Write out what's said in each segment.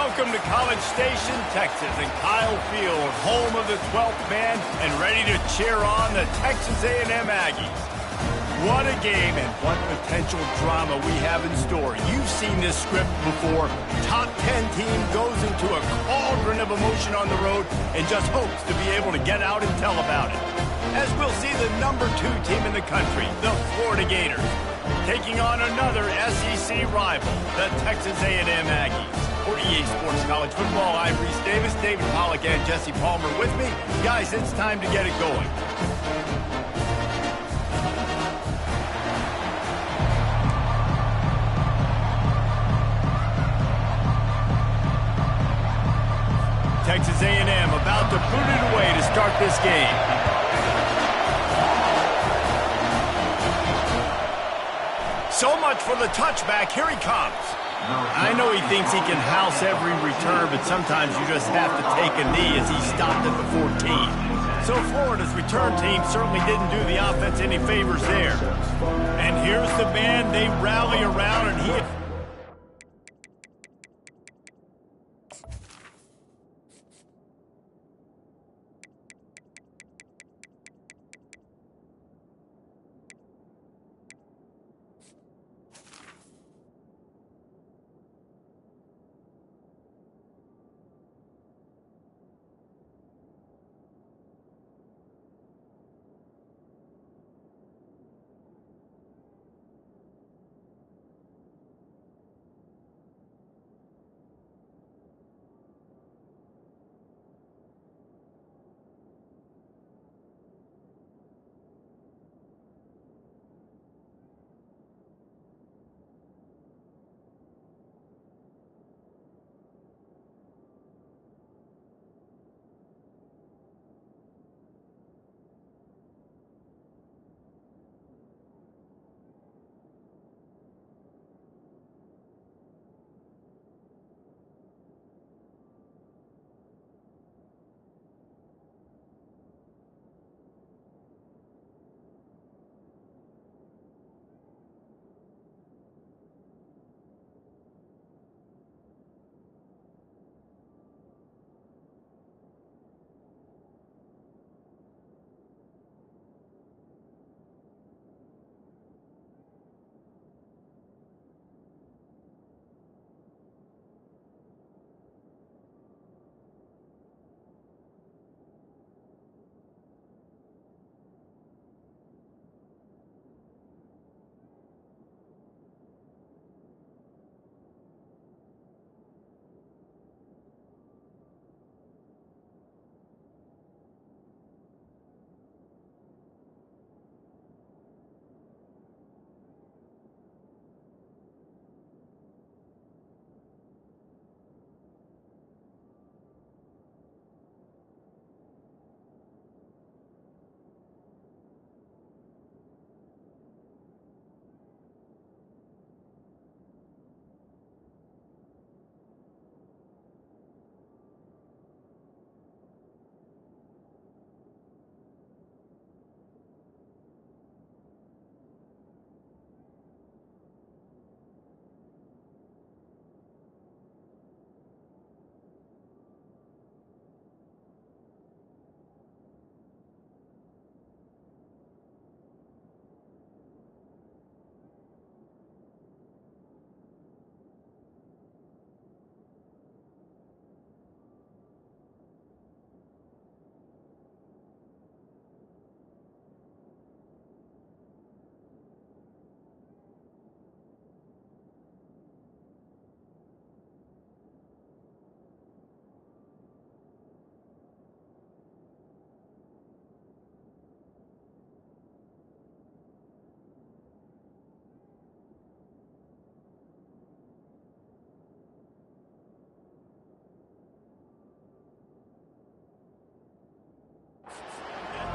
Welcome to College Station, Texas, and Kyle Field, home of the 12th man, and ready to cheer on the Texas A&M Aggies. What a game and what potential drama we have in store. You've seen this script before. Top 10 team goes into a cauldron of emotion on the road and just hopes to be able to get out and tell about it. As we'll see the number 2 team in the country, the Florida Gators, taking on another SEC rival, the Texas A&M Aggies. For EA Sports College Football, I'm Reese Davis, David Pollack, and Jesse Palmer with me. Guys, it's time to get it going. Texas A&M about to boot it away to start this game. So much for the touchback. Here he comes. I know he thinks he can house every return, but sometimes you just have to take a knee as he stopped at the 14. So Florida's return team certainly didn't do the offense any favors there. And here's the man they rally around, and he...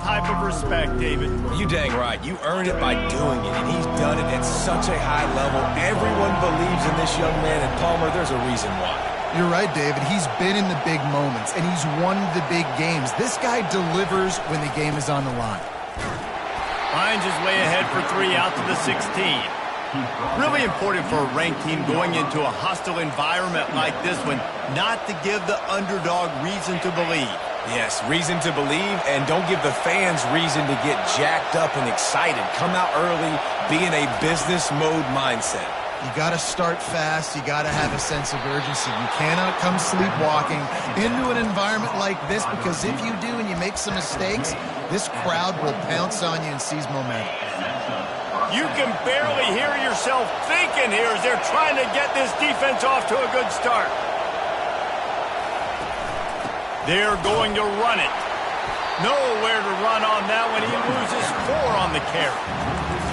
type of respect, David. You dang right. You earned it by doing it, and he's done it at such a high level. Everyone believes in this young man, and Palmer, there's a reason why. You're right, David. He's been in the big moments, and he's won the big games. This guy delivers when the game is on the line. Finds his way ahead for 3 out to the 16. Really important for a ranked team going into a hostile environment like this one, not to give the underdog reason to believe. Yes, reason to believe, and don't give the fans reason to get jacked up and excited. Come out early, be in a business mode mindset. You got to start fast. You got to have a sense of urgency. You cannot come sleepwalking into an environment like this, because if you do and you make some mistakes, this crowd will pounce on you and seize momentum. You can barely hear yourself thinking here as they're trying to get this defense off to a good start. They're going to run it. Nowhere to run on that one. He loses 4 on the carry.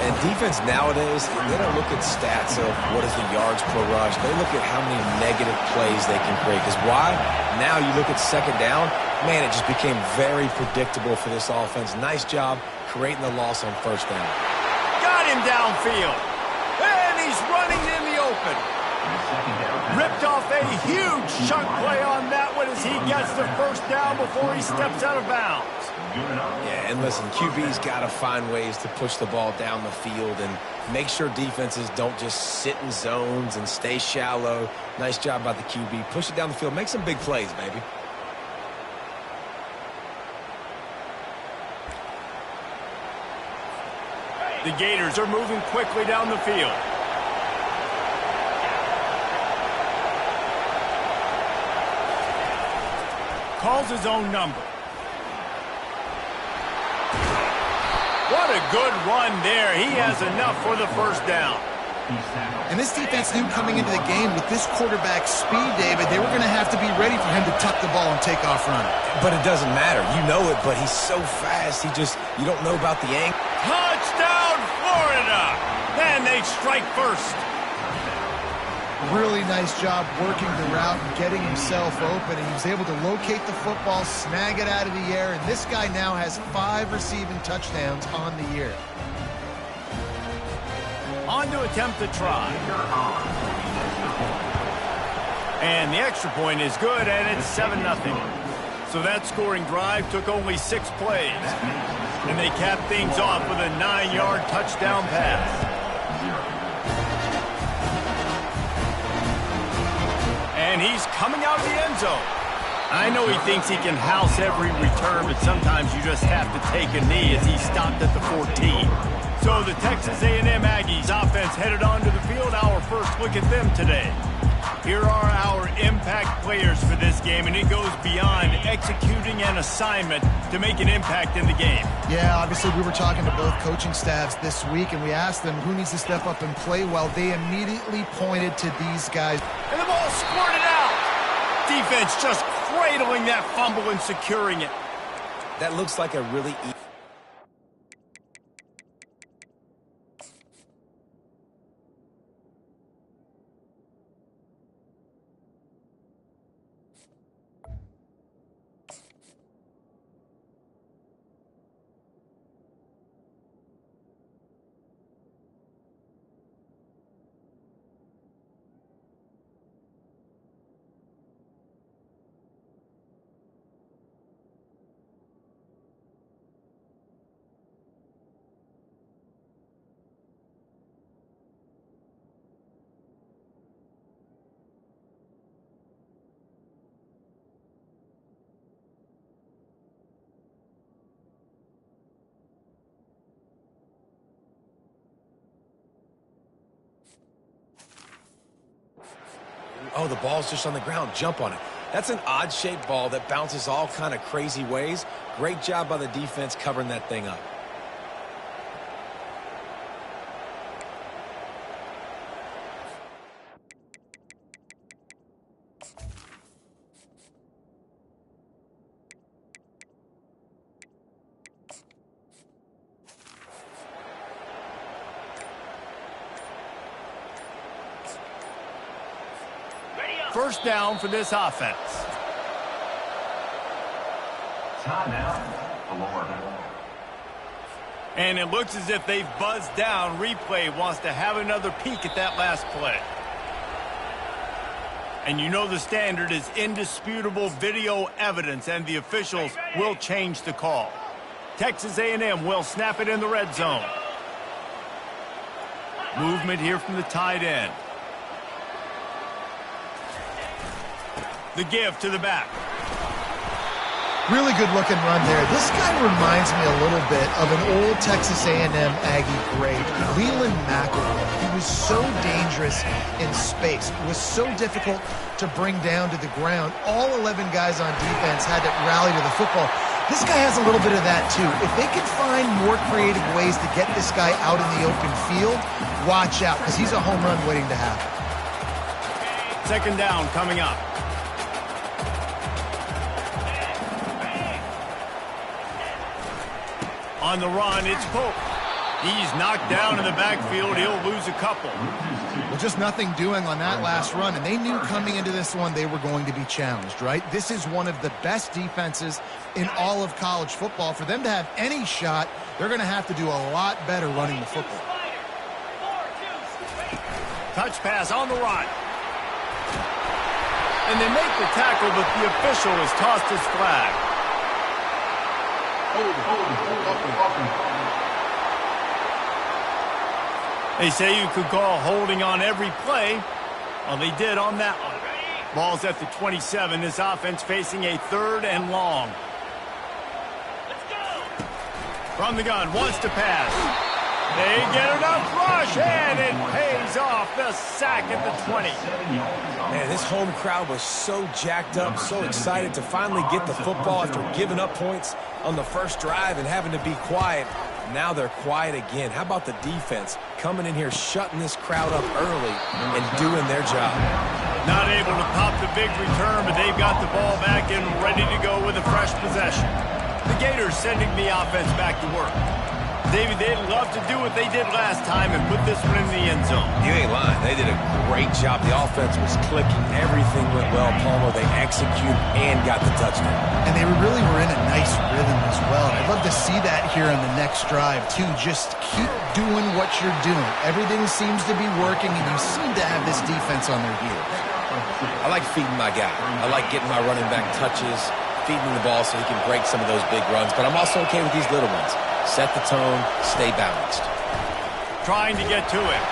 And defense nowadays, they don't look at stats of what is the yards per rush. They look at how many negative plays they can create. Because why? Now you look at second down, man, it just became very predictable for this offense. Nice job creating the loss on first down. Got him downfield. And he's running in the open. Ripped off a huge chunk play on that one as he gets the first down before he steps out of bounds. Yeah, and listen, QB's got to find ways to push the ball down the field and make sure defenses don't just sit in zones and stay shallow. Nice job by the QB. Push it down the field. Make some big plays, baby. The Gators are moving quickly down the field. Calls his own number. What a good run there. He has enough for the first down. And this defense knew coming into the game with this quarterback speed, David, they were going to have to be ready for him to tuck the ball and take off running. But it doesn't matter. You know it, but he's so fast. You don't know about the angle. Touchdown, Florida! And they strike first. Really nice job working the route and getting himself open, and he was able to locate the football, snag it out of the air, and this guy now has 5 receiving touchdowns on the year. On to attempt the try. And the extra point is good, and it's 7-0. So that scoring drive took only 6 plays. And they capped things off with a 9-yard touchdown pass. And he's coming out of the end zone. I know he thinks he can house every return, but sometimes you just have to take a knee as he stopped at the 14. So the Texas A&M Aggies offense headed onto the field. Our first look at them today. Here are our impact players for this game, and it goes beyond executing an assignment to make an impact in the game. Yeah, obviously we were talking to both coaching staffs this week, and we asked them who needs to step up and play well. They immediately pointed to these guys. And the ball squirted out. Defense just cradling that fumble and securing it. That looks like a really easy. Oh, the ball's just on the ground. Jump on it. That's an odd-shaped ball that bounces all kind of crazy ways. Great job by the defense covering that thing up. First down for this offense. And it looks as if they've buzzed down. Replay wants to have another peek at that last play. And you know the standard is indisputable video evidence, and the officials will change the call. Texas A&M will snap it in the red zone. Movement here from the tight end. The give to the back. Really good looking run there. This guy reminds me a little bit of an old Texas A&M Aggie great, Leland McElroy. He was so dangerous in space. It was so difficult to bring down to the ground. All 11 guys on defense had to rally to the football. This guy has a little bit of that too. If they can find more creative ways to get this guy out in the open field, watch out, because he's a home run waiting to happen. Second down coming up. On the run, it's Pope. He's knocked down in the backfield. He'll lose a couple. Well, just nothing doing on that last run, and they knew coming into this one they were going to be challenged, right? This is one of the best defenses in all of college football. For them to have any shot, they're going to have to do a lot better running the football. Touch pass on the run. And they make the tackle, but the official has tossed his flag. They say you could call holding on every play. Well, they did on that one. Ball's at the 27. This offense facing a 3rd and long. From the gun, wants to pass. They get enough rush, and it pays off. The sack at the 20. Man, this home crowd was so jacked up, so excited to finally get the football after giving up points on the first drive and having to be quiet. Now they're quiet again. How about the defense coming in here, shutting this crowd up early and doing their job? Not able to pop the big return, but they've got the ball back and ready to go with a fresh possession. The Gators sending the offense back to work. David, they'd love to do what they did last time and put this one in the end zone. You ain't lying. They did a great job. The offense was clicking. Everything went well, Palmer. They executed and got the touchdown. And they really were in a nice rhythm as well. I'd love to see that here on the next drive, too. Just keep doing what you're doing. Everything seems to be working, and you seem to have this defense on their heels. I like feeding my guy. I like getting my running back touches, feeding him the ball so he can break some of those big runs. But I'm also okay with these little ones. Set the tone, stay balanced. Trying to get to it.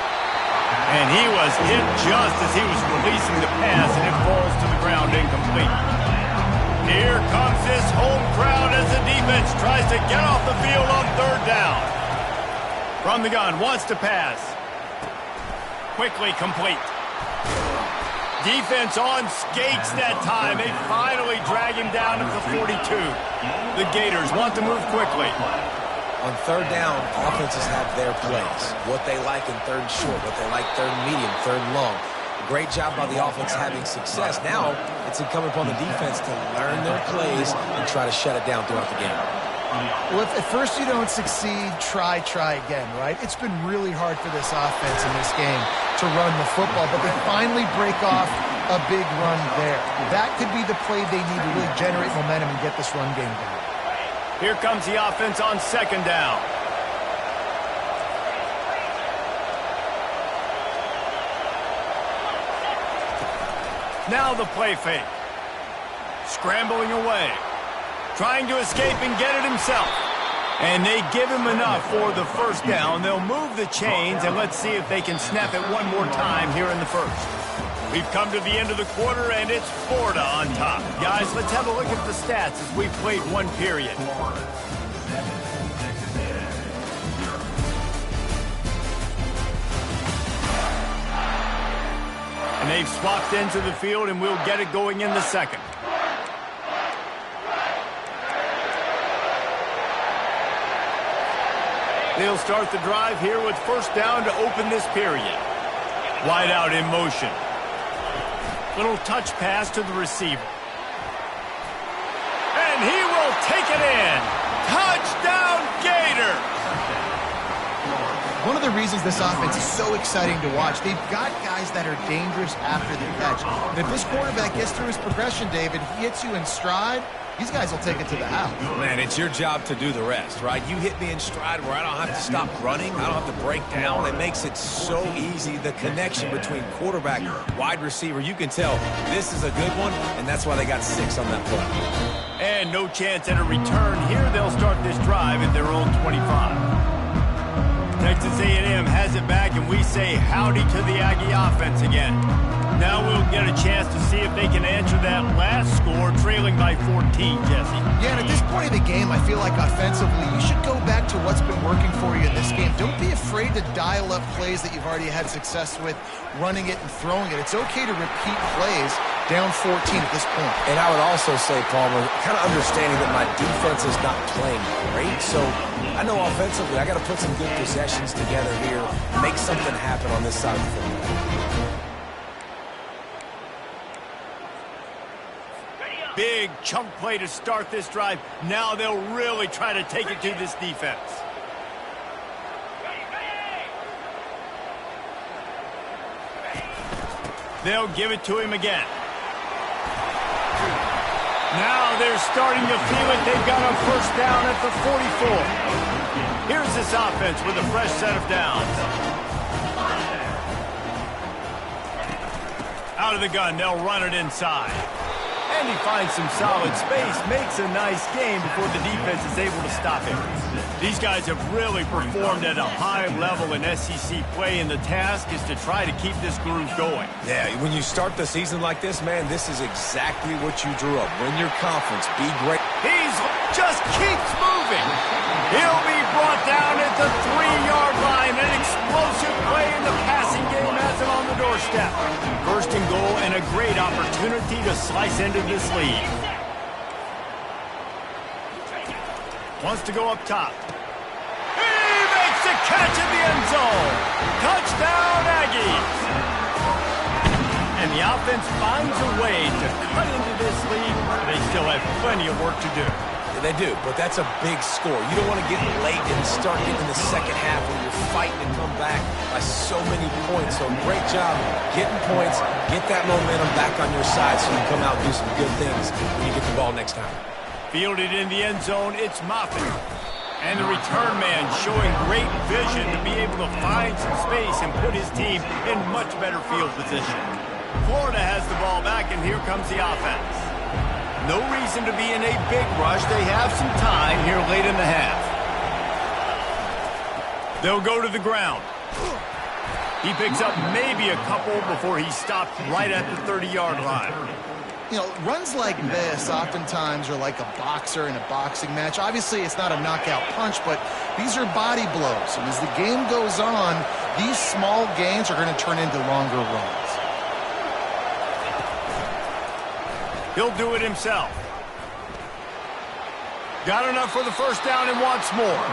And he was hit just as he was releasing the pass, and it falls to the ground incomplete. Here comes this home crowd as the defense tries to get off the field on 3rd down. From the gun, wants to pass. Quickly complete. Defense on skates that time. They finally drag him down at the 42. The Gators want to move quickly. On 3rd down, offenses have their plays. What they like in 3rd and short, what they like 3rd and medium, 3rd and long. Great job by the offense having success. Now, it's incumbent upon the defense to learn their plays and try to shut it down throughout the game. Well, if at first you don't succeed, try again, right? It's been really hard for this offense in this game to run the football, but they finally break off a big run there. That could be the play they need to really generate momentum and get this run game going. Here comes the offense on 2nd down. Now the play fake. Scrambling away. Trying to escape and get it himself. And they give him enough for the 1st down. They'll move the chains, and let's see if they can snap it one more time here in the 1st. We've come to the end of the quarter, and it's Florida on top. Guys, let's have a look at the stats as we've played one period. And they've swapped into the field, and we'll get it going in the 2nd. They'll start the drive here with 1st down to open this period. Wide out in motion. Little touch pass to the receiver. And he will take it in. Touchdown, Gators! One of the reasons this offense is so exciting to watch, they've got guys that are dangerous after the catch. And if this quarterback gets through his progression, David, he hits you in stride, these guys will take it to the house. Man, it's your job to do the rest, right? You hit me in stride where I don't have to stop running. I don't have to break down. It makes it so easy. The connection between quarterback, wide receiver, you can tell this is a good one, and that's why they got 6 on that play. And no chance at a return here. They'll start this drive at their own 25. Texas A&M has it back, and we say howdy to the Aggie offense again. Now we'll get a chance to see if they can answer that last score, trailing by 14, Jesse. Yeah, and at this point of the game, I feel like offensively, you should go back to what's been working for you in this game. Don't be afraid to dial up plays that you've already had success with, running it and throwing it. It's okay to repeat plays down 14 at this point. And I would also say, Palmer, kind of understanding that my defense is not playing great, so I know offensively I got to put some good possessions together here, make something happen on this side of the football. Big chunk play to start this drive. Now they'll really try to take it to this defense. They'll give it to him again. Now they're starting to feel it. They've got a first down at the 44. Here's this offense with a fresh set of downs. Out of the gun, they'll run it inside. And he finds some solid space, makes a nice game before the defense is able to stop him. These guys have really performed at a high level in SEC play, and the task is to try to keep this groove going. Yeah, when you start the season like this, man, this is exactly what you drew up. Win your conference, be great. He's just keeps moving. He'll be brought down at the 3-yard line. An explosive play in the passing game has him on the doorstep. First and goal, and a great opportunity to slice into this lead. Wants to go up top. He makes the catch in the end zone. Touchdown, Aggies. And the offense finds a way to cut into this lead. They still have plenty of work to do. They do, but that's a big score. You don't want to get late and start getting the second half when you're fighting to come back by so many points. So great job getting points, get that momentum back on your side so you come out and do some good things when you get the ball next time. Fielded in the end zone, it's Moffitt. And the return man showing great vision to be able to find some space and put his team in much better field position. Florida has the ball back, and here comes the offense. No reason to be in a big rush. They have some time here late in the half. They'll go to the ground. He picks up maybe a couple before he's stopped right at the 30-yard line. You know, runs like this oftentimes are like a boxer in a boxing match. Obviously, it's not a knockout punch, but these are body blows. And as the game goes on, these small gains are going to turn into longer runs. He'll do it himself. Got enough for the first down and wants more.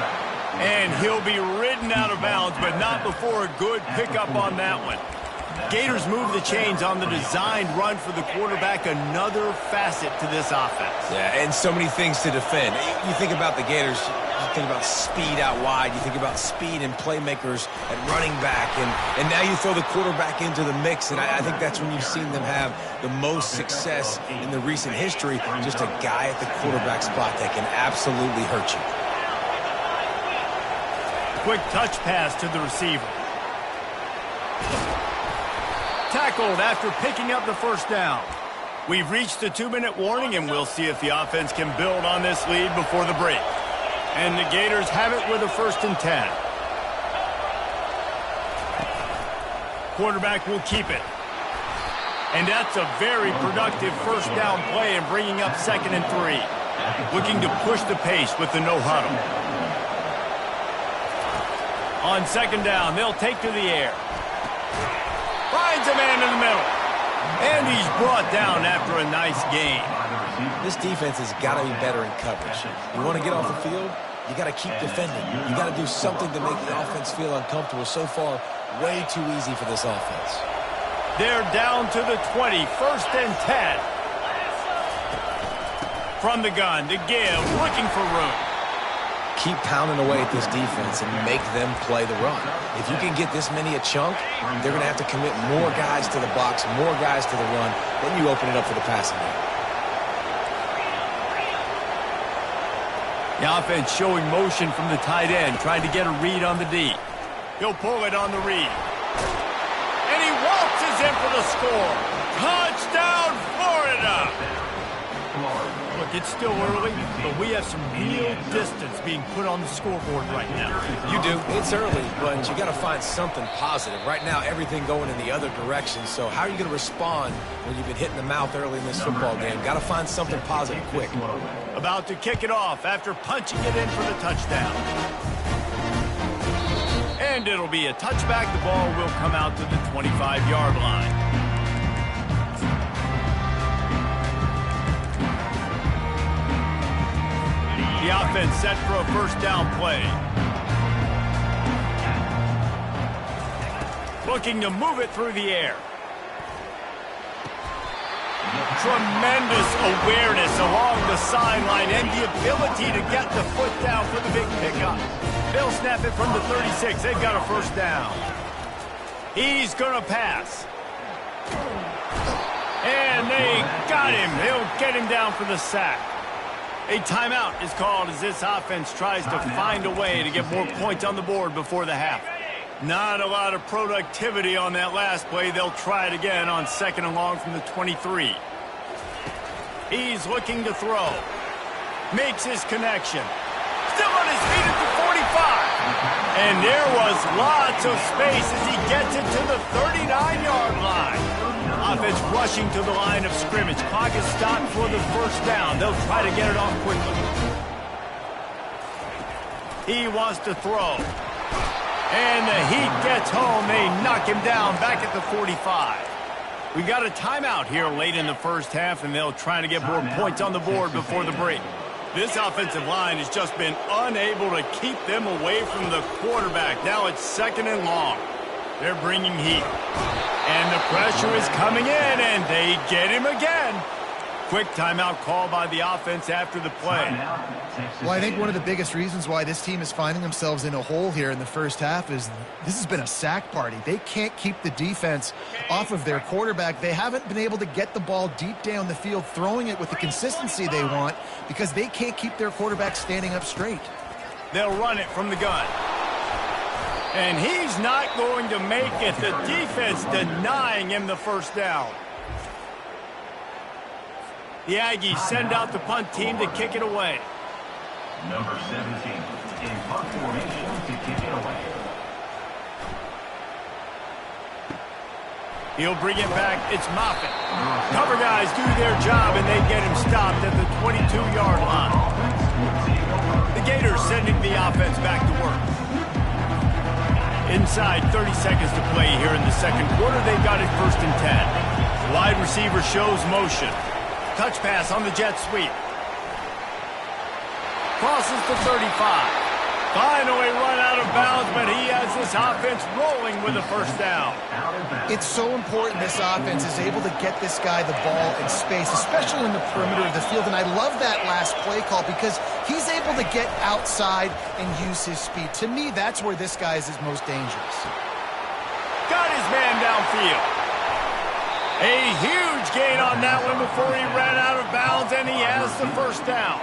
And he'll be ridden out of bounds, but not before a good pickup on that one. Gators move the chains on the designed run for the quarterback, another facet to this offense. Yeah, and so many things to defend. You think about the Gators, you think about speed out wide, you think about speed and playmakers at running back, and now you throw the quarterback into the mix, and I think that's when you've seen them have the most success in the recent history, just a guy at the quarterback spot that can absolutely hurt you. Quick touch pass to the receiver. Tackled after picking up the first down. We've reached the 2-minute warning, and we'll see if the offense can build on this lead before the break. And the Gators have it with a 1st and 10. Quarterback will keep it. And that's a very productive first down play and bringing up 2nd and 3. Looking to push the pace with the no huddle. On 2nd down, they'll take to the air. Finds a man in the middle. And he's brought down after a nice gain. This defense has got to be better in coverage. You want to get off the field, you got to keep defending. You got to do something to make the offense feel uncomfortable. So far, way too easy for this offense. They're down to the 20, 1st and 10. From the gun to give, looking for room. Keep pounding away at this defense and make them play the run. If you can get this many a chunk, they're going to have to commit more guys to the box, more guys to the run. Then you open it up for the passing game. The offense showing motion from the tight end, trying to get a read on the D. He'll pull it on the read. And he waltzes in for the score. Touchdown, Florida! Look, it's still early, but we have some real distance being put on the scoreboard right now. You do. It's early, but you got to find something positive. Right now, everything going in the other direction. So how are you going to respond when you've been hit in the mouth early in this football game? Got to find something positive quick. About to kick it off after punching it in for the touchdown. And it'll be a touchback. The ball will come out to the 25-yard line. The offense set for a first down play. Looking to move it through the air. Tremendous awareness along the sideline and the ability to get the foot down for the big pickup. They'll snap it from the 36. They've got a first down. He's going to pass. And they got him. They'll get him down for the sack. A timeout is called as this offense tries to find a way to get more points on the board before the half. Not a lot of productivity on that last play. They'll try it again on 2nd and long from the 23. He's looking to throw. Makes his connection. Still on his feet at the 45. And there was lots of space as he gets it to the 39-yard line. Offense rushing to the line of scrimmage. Clock is stopped for the first down. They'll try to get it off quickly. He wants to throw. And the heat gets home. They knock him down back at the 45. We got a timeout here late in the first half, and they'll try to get more points on the board before the break. This offensive line has just been unable to keep them away from the quarterback. Now it's 2nd and long. They're bringing heat. And the pressure is coming in, and they get him again. Quick timeout call by the offense after the play. Well, I think one of the biggest reasons why this team is finding themselves in a hole here in the first half is this has been a sack party. They can't keep the defense off of their quarterback. They haven't been able to get the ball deep down the field, throwing it with the consistency they want because they can't keep their quarterback standing up straight. They'll run it from the gun. And he's not going to make it. The defense denying him the first down. The Aggies send out the punt team to kick it away. Number 17 in punt formation to kick it away. He'll bring it back. It's Moffitt. Cover guys do their job, and they get him stopped at the 22-yard line. The Gators sending the offense back to work. Inside 30 seconds to play here in the second quarter. They've got it 1st and 10. Wide receiver shows motion. Touch pass on the jet sweep. Crosses the 35. Finally run out of bounds, but he has this offense rolling with a first down. It's so important this offense is able to get this guy the ball in space, especially in the perimeter of the field. And I love that last play call because he's able to get outside and use his speed. To me, that's where this guy is his most dangerous. Got his man downfield. A huge gain on that one before he ran out of bounds, and he has the first down.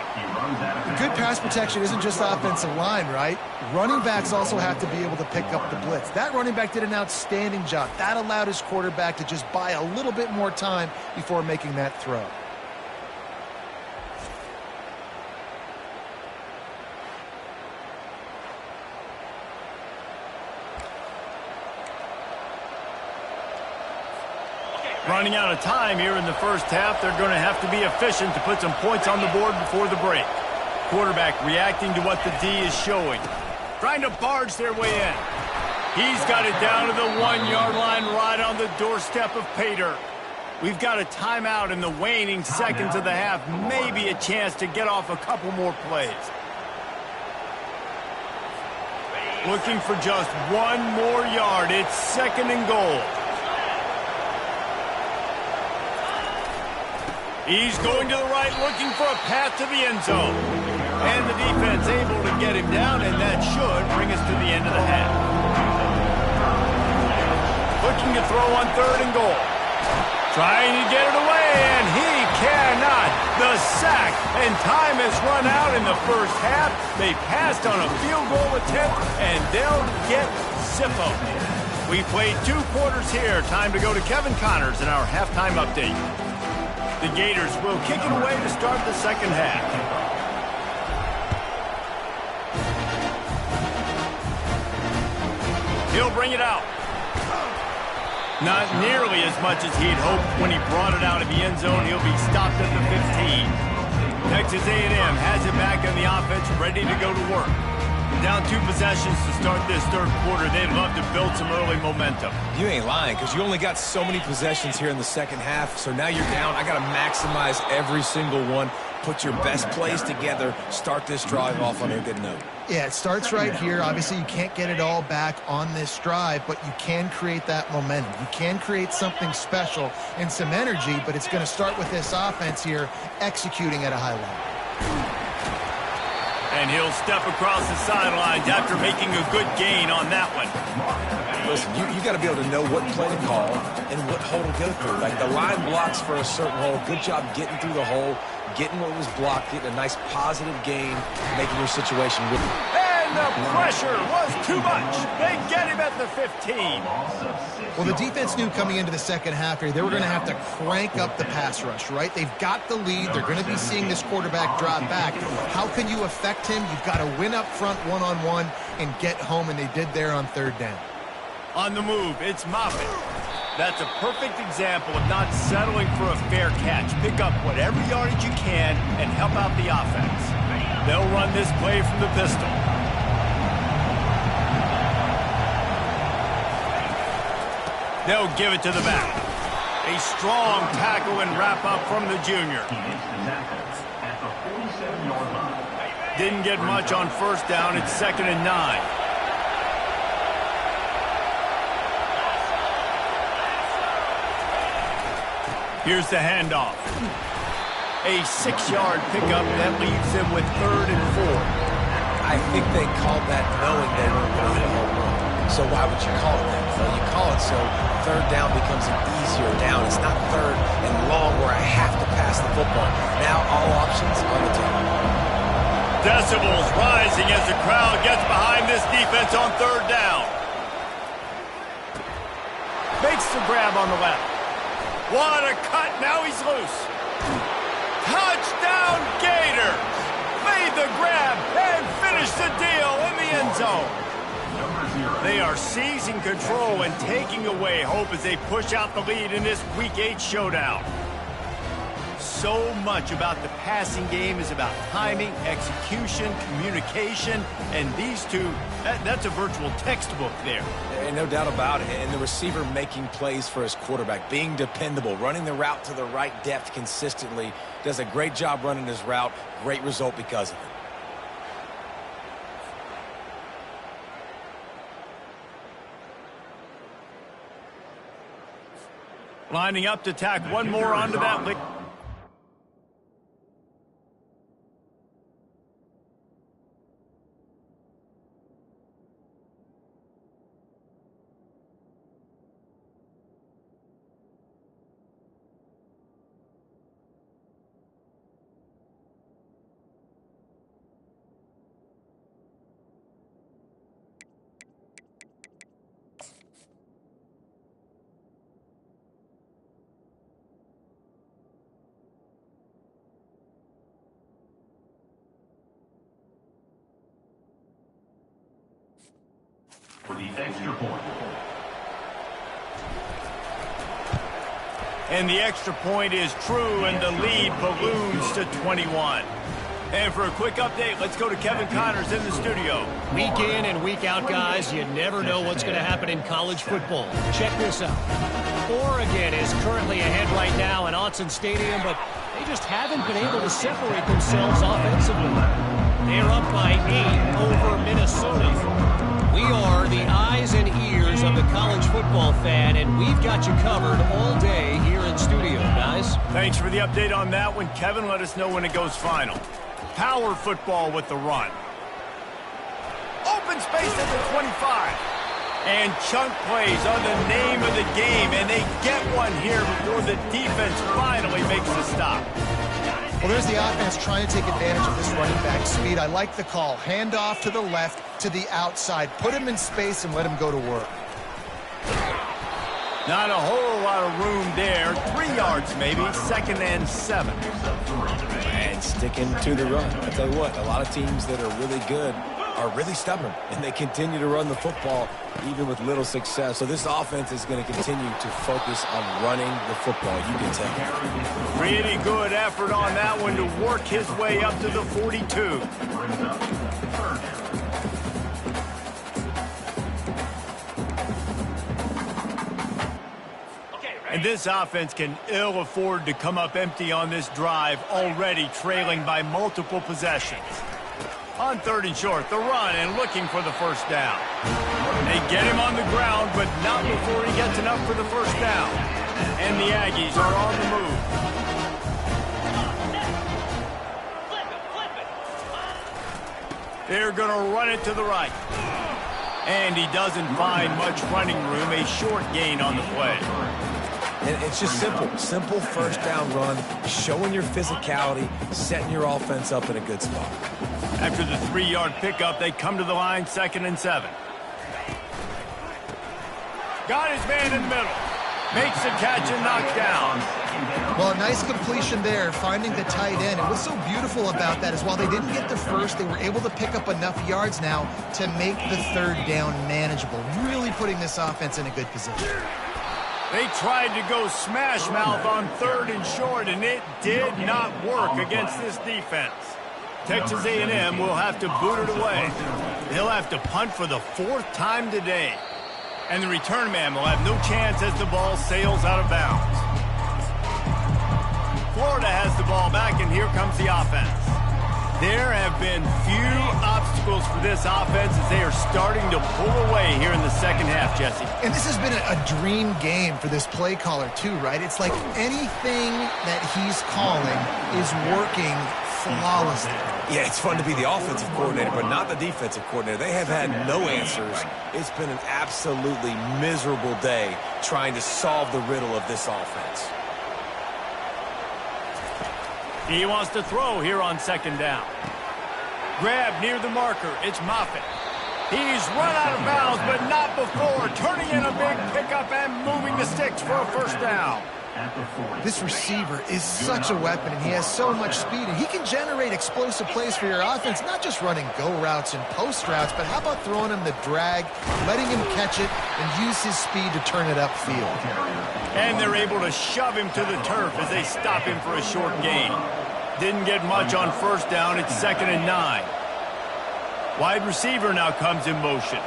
Good pass protection isn't just offensive line, right? Running backs also have to be able to pick up the blitz. That running back did an outstanding job. That allowed his quarterback to just buy a little bit more time before making that throw. Running out of time here in the first half. They're going to have to be efficient to put some points on the board before the break. Quarterback reacting to what the D is showing. Trying to barge their way in. He's got it down to the 1-yard line right on the doorstep of Pater. We've got a timeout in the waning seconds of the half. Maybe a chance to get off a couple more plays. Looking for just one more yard. It's 2nd and goal. He's going to the right, looking for a path to the end zone. And the defense able to get him down, and that should bring us to the end of the half. Looking to throw on 3rd and goal. Trying to get it away, and he cannot. The sack, and time has run out in the first half. They passed on a field goal attempt, and they'll get Zippo. We played 2 quarters here. Time to go to Kevin Connors in our halftime update. The Gators will kick it away to start the second half. He'll bring it out. Not nearly as much as he'd hoped when he brought it out of the end zone. He'll be stopped at the 15. Texas A&M has it back on the offense, ready to go to work. Down 2 possessions to start this third quarter. They'd love to build some early momentum. You ain't lying, because you only got so many possessions here in the second half, so now you're down. I got to maximize every single one, put your best plays together, start this drive off on a good note. Yeah, it starts right here. Obviously, you can't get it all back on this drive, but you can create that momentum. You can create something special and some energy, but it's going to start with this offense here executing at a high level. And he'll step across the sidelines after making a good gain on that one. Listen, you got to be able to know what play to call and what hole to go through. Like the line blocks for a certain hole. Good job getting through the hole, getting what was blocked, getting a nice positive gain, making your situation with it. And the pressure was too much. They get him at the 15. Well, the defense knew coming into the second half here, they were going to have to crank up the pass rush, right? They've got the lead. They're going to be seeing this quarterback drop back. How can you affect him? You've got to win up front one-on-one and get home, and they did there on third down. On the move, it's Moffitt. That's a perfect example of not settling for a fair catch. Pick up whatever yardage you can and help out the offense. They'll run this play from the pistol. They'll give it to the back. A strong tackle and wrap-up from the junior. Didn't get much on first down. It's 2nd and 9. Here's the handoff. A 6-yard pickup that leaves him with 3rd and 4. I think they called that knowing they weren't going to hit a home run. So why would you call it that? Well, you call it so third down becomes an easier down. It's not third and long where I have to pass the football. Now all options on the table. Decibels rising as the crowd gets behind this defense on third down. Makes the grab on the left. What a cut. Now he's loose. Touchdown Gators. Made the grab and finished the deal in the end zone. They are seizing control and taking away hope as they push out the lead in this Week 8 showdown. So much about the passing game is about timing, execution, communication, and these two, that's a virtual textbook there. And no doubt about it. And the receiver making plays for his quarterback, being dependable, running the route to the right depth consistently, does a great job running his route. Great result because of it. Lining up to tack one more onto that lick. For the extra point. And the extra point is true, and the lead balloons to 21. And for a quick update, let's go to Kevin Connors in the studio. Week in and week out, guys, you never know what's going to happen in college football. Check this out. Oregon is currently ahead right now in Autzen Stadium, but they just haven't been able to separate themselves offensively. They're up by 8 over Minnesota. We are the eyes and ears of the college football fan, and we've got you covered all day here in studio, guys. Thanks for the update on that one, Kevin. Let us know when it goes final. Power football with the run. Open space at the 25. And chunk plays are the name of the game, and they get one here before the defense finally makes the stop. Well, there's the offense trying to take advantage of this running back speed. I like the call. Hand off to the left, to the outside. Put him in space and let him go to work. Not a whole lot of room there. 3 yards maybe, 2nd and 7. And sticking to the run. I tell you what, a lot of teams that are really good are really stubborn, and they continue to run the football even with little success. So this offense is going to continue to focus on running the football. You can tell. Pretty good effort on that one to work his way up to the 42. And this offense can ill afford to come up empty on this drive, already trailing by multiple possessions. On 3rd and short, the run and looking for the first down. They get him on the ground, but not before he gets enough for the first down. And the Aggies are on the move. They're going to run it to the right. And he doesn't find much running room, a short gain on the play. And it's just simple. Simple first down run, showing your physicality, setting your offense up in a good spot. After the 3-yard pickup, they come to the line, 2nd and 7. Got his man in the middle. Makes the catch and knocked down. Well, a nice completion there, finding the tight end. And what's so beautiful about that is while they didn't get the first, they were able to pick up enough yards now to make the 3rd down manageable. Really putting this offense in a good position. They tried to go smash mouth on 3rd and short, and it did not work against this defense. Texas A&M will have to boot it away. They'll have to punt for the 4th time today. And the return man will have no chance as the ball sails out of bounds. Florida has the ball back, and here comes the offense. There have been few obstacles for this offense as they are starting to pull away here in the 2nd half, Jesse. And this has been a dream game for this play caller too, right? It's like anything that he's calling is working flawlessly. Yeah, it's fun to be the offensive coordinator, but not the defensive coordinator. They have had no answers. It's been an absolutely miserable day trying to solve the riddle of this offense. He wants to throw here on 2nd down. Grab near the marker. It's Moffitt. He's run out of bounds, but not before. Turning in a big pickup and moving the sticks for a first down. This receiver is such a weapon, and he has so much speed, and he can generate explosive plays for your offense, not just running go routes and post routes, but how about throwing him the drag, letting him catch it, and use his speed to turn it upfield. And they're able to shove him to the turf as they stop him for a short gain. Didn't get much on 1st down. It's 2nd and 9. Wide receiver now comes in motion.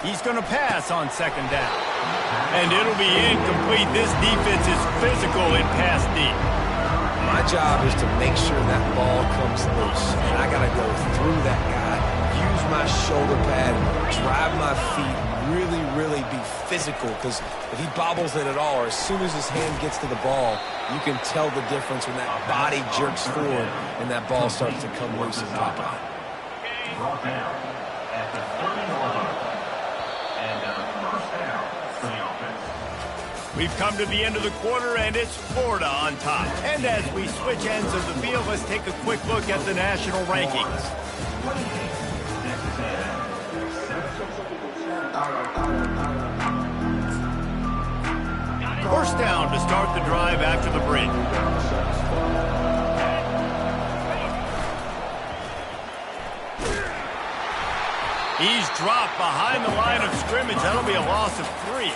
He's going to pass on 2nd down. And it'll be incomplete. This defense is physical in pass deep. My job is to make sure that ball comes loose. And I got to go through that guy, use my shoulder pad, drive my feet, really be physical. Because if he bobbles it at all, or as soon as his hand gets to the ball, you can tell the difference when that body jerks forward and that ball starts to come loose and pop out. Brought down at the 30-yard line. And first down for the offense. We've come to the end of the quarter, and it's Florida on top. And as we switch ends of the field, let's take a quick look at the national rankings. First down to start the drive after the break. He's dropped behind the line of scrimmage. That'll be a loss of 3.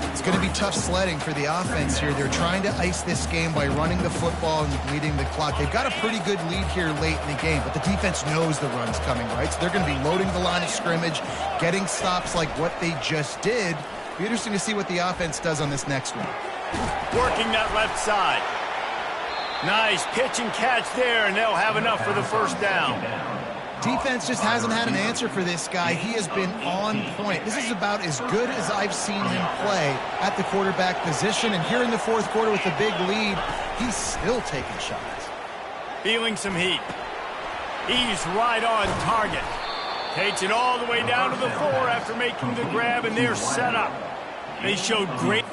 It's going to be tough sledding for the offense here. They're trying to ice this game by running the football and bleeding the clock. They've got a pretty good lead here late in the game, but the defense knows the run's coming, right? So they're going to be loading the line of scrimmage, getting stops like what they just did. Be interesting to see what the offense does on this next one. Working that left side. Nice pitch and catch there, and they'll have enough for the first down. Defense just hasn't had an answer for this guy. He has been on point. This is about as good as I've seen him play at the quarterback position. And here in the 4th quarter with a big lead, he's still taking shots. Feeling some heat. He's right on target. Takes it all the way down to the 4 after making the grab, and they're set up. They showed great...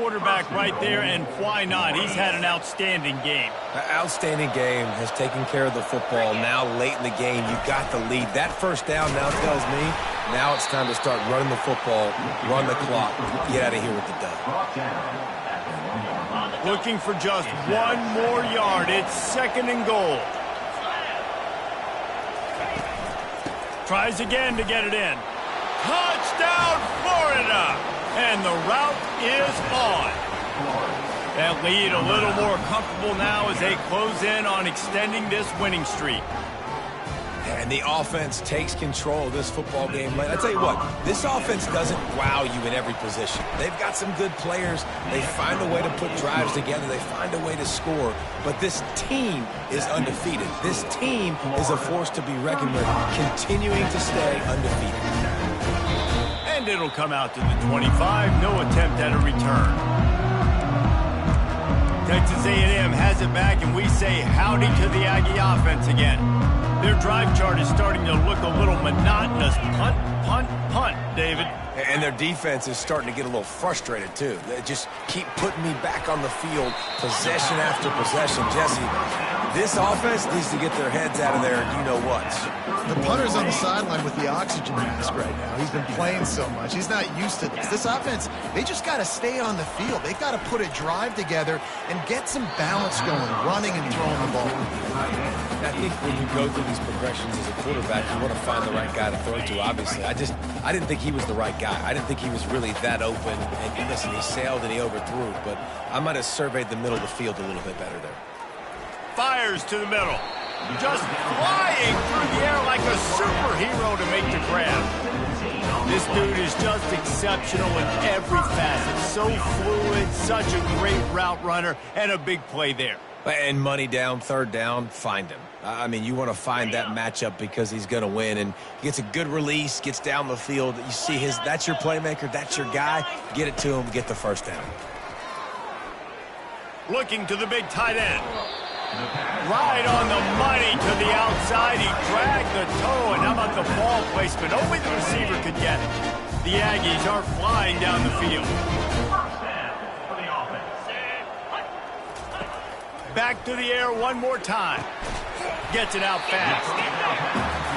quarterback right there, and why not? He's had an outstanding game. An outstanding game, has taken care of the football. Now, late in the game, you got the lead. That first down now tells me now it's time to start running the football, run the clock, get out of here with the dub. Looking for just one more yard. It's 2nd and goal. Tries again to get it in. Touchdown, Florida! And the route is on. That lead a little more comfortable now as they close in on extending this winning streak. And the offense takes control of this football game. I tell you what, this offense doesn't wow you in every position. They've got some good players. They find a way to put drives together. They find a way to score. But this team is undefeated. This team is a force to be reckoned with, continuing to stay undefeated. And it'll come out to the 25. No attempt at a return. Texas A&M has it back, and we say howdy to the Aggie offense again. Their drive chart is starting to look a little monotonous. Punt, punt, punt, David. And their defense is starting to get a little frustrated, too. They just keep putting me back on the field, possession after possession. Jesse, this offense needs to get their heads out of there, you-know-what. The punter's on the sideline with the oxygen mask right now. He's been playing so much. He's not used to this. This offense, they just got to stay on the field. They've got to put a drive together and get some balance going, running and throwing the ball. I think when you go through these progressions as a quarterback, you want to find the right guy to throw to, obviously. I didn't think he was the right guy. I didn't think he was really that open. And listen, he sailed and he overthrew, but I might have surveyed the middle of the field a little bit better there. Fires to the middle. Just flying through the air like a superhero to make the grab. This dude is just exceptional in every facet. So fluid, such a great route runner, and a big play there. And money down, 3rd down, find him. I mean, you want to find that matchup because he's going to win, and he gets a good release, gets down the field. You see that's your playmaker, that's your guy. Get it to him, get the 1st down. Looking to the big tight end. Right on the money to the outside. He dragged the toe, and how about the ball placement? Only the receiver could get it. The Aggies are flying down the field. Back to the air one more time. Gets it out fast.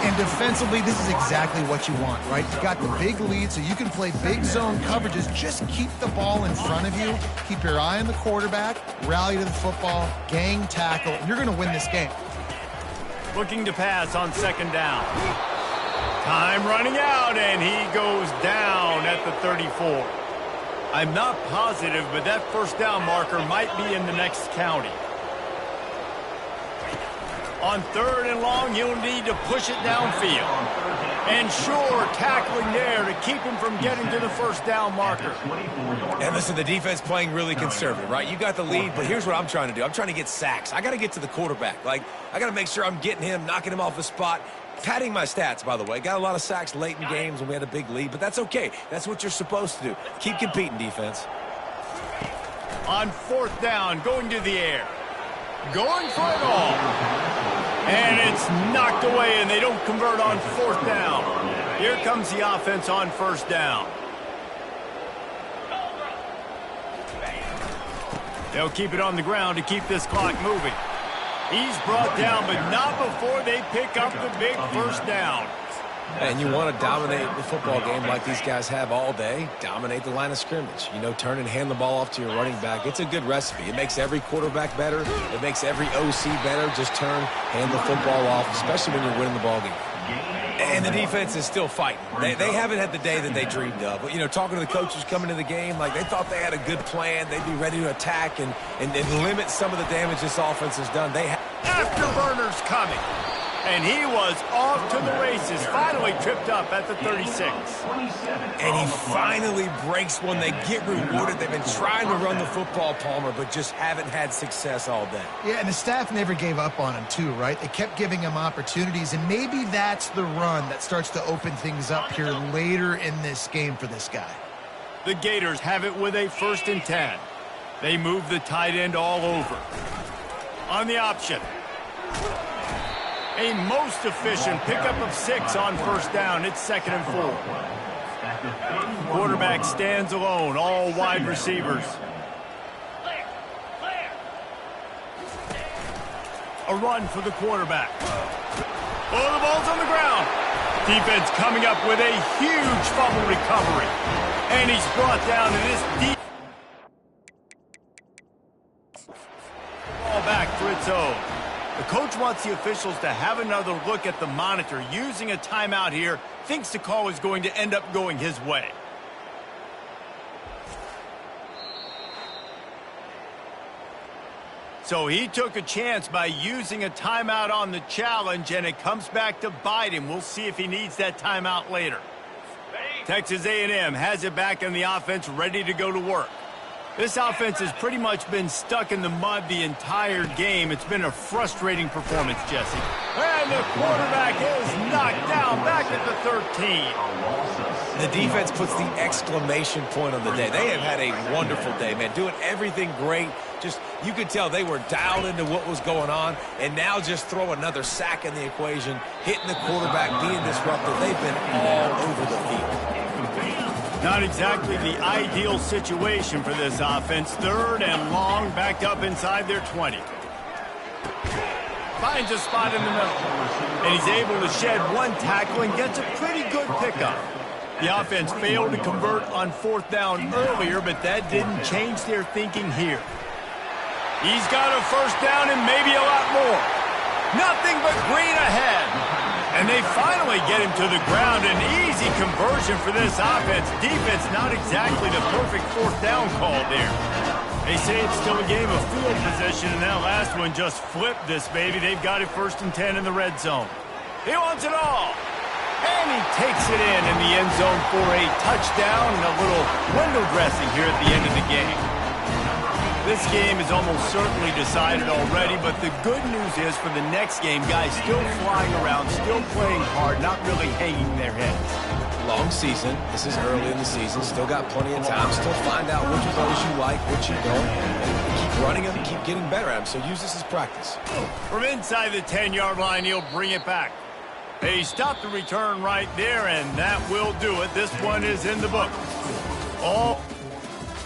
And defensively, this is exactly what you want, right? You got the big lead, so you can play big zone coverages. Just keep the ball in front of you. Keep your eye on the quarterback. Rally to the football. Gang tackle. And you're going to win this game. Looking to pass on 2nd down. Time running out, and he goes down at the 34. I'm not positive, but that 1st down marker might be in the next county. On 3rd and long, he'll need to push it downfield. And sure, tackling there to keep him from getting to the 1st down marker. And listen, the defense playing really conservative, right? You got the lead, but here's what I'm trying to do. I'm trying to get sacks. I got to get to the quarterback. I got to make sure I'm getting him, knocking him off the spot. Padding my stats, by the way. Got a lot of sacks late in games when we had a big lead, but that's okay. That's what you're supposed to do. Keep competing, defense. On 4th down, going to the air. Going for it all. And it's knocked away, and they don't convert on 4th down. Here comes the offense on 1st down. They'll keep it on the ground to keep this clock moving. He's brought down, but not before they pick up the big 1st down. And you want to dominate the football game like these guys have all day. Dominate the line of scrimmage. Turn and hand the ball off to your running back. It's a good recipe. It makes every quarterback better. It makes every OC better. Just turn, hand the football off, especially when you're winning the ball game. And the defense is still fighting. They haven't had the day that they dreamed of. But, talking to the coaches coming to the game, they thought they had a good plan. They'd be ready to attack and limit some of the damage this offense has done. Afterburners coming. And he was off to the races, finally tripped up at the 36. And he finally breaks one. They get rewarded. They've been trying to run the football, Palmer, but just haven't had success all day. Yeah, and the staff never gave up on him, too, right? They kept giving him opportunities, and maybe that's the run that starts to open things up here later in this game for this guy. The Gators have it with a 1st and 10. They move the tight end all over. On the option. A most efficient pickup of 6 on 1st down. It's 2nd and 4. Quarterback stands alone, all wide receivers. A run for the quarterback. Oh, the ball's on the ground. Defense coming up with a huge fumble recovery. And he's brought down to this deep. Ball back for its own. The coach wants the officials to have another look at the monitor using a timeout here. Thinks the call is going to end up going his way. So he took a chance by using a timeout on the challenge, and it comes back to bite him. We'll see if he needs that timeout later. Texas A&M has it back in the offense, ready to go to work. This offense has pretty much been stuck in the mud the entire game. It's been a frustrating performance, Jesse. And the quarterback is knocked down back at the 13. The defense puts the exclamation point on the day. They have had a wonderful day, man, doing everything great. Just, you could tell they were dialed into what was going on, and now just throw another sack in the equation, hitting the quarterback, being disruptive. They've been all over the field. Not exactly the ideal situation for this offense. 3rd and long, backed up inside their 20. Finds a spot in the middle. And he's able to shed one tackle and gets a pretty good pickup. The offense failed to convert on 4th down earlier, but that didn't change their thinking here. He's got a 1st down and maybe a lot more. Nothing but green ahead. And they finally get him to the ground. An easy conversion for this offense. Defense not exactly the perfect 4th down call there. They say it's still a game of field position, and that last one just flipped this baby. They've got it 1st and 10 in the red zone. He wants it all. And he takes it in the end zone for a touchdown and a little window dressing here at the end of the game. This game is almost certainly decided already, but the good news is for the next game, guys still flying around, still playing hard, not really hanging their heads. Long season. This is early in the season. Still got plenty of time. Still find out which plays you like, which you don't. And keep running them, keep getting better at them. So use this as practice. From inside the 10-yard line, he'll bring it back. They stopped the return right there, and that will do it. This one is in the book. All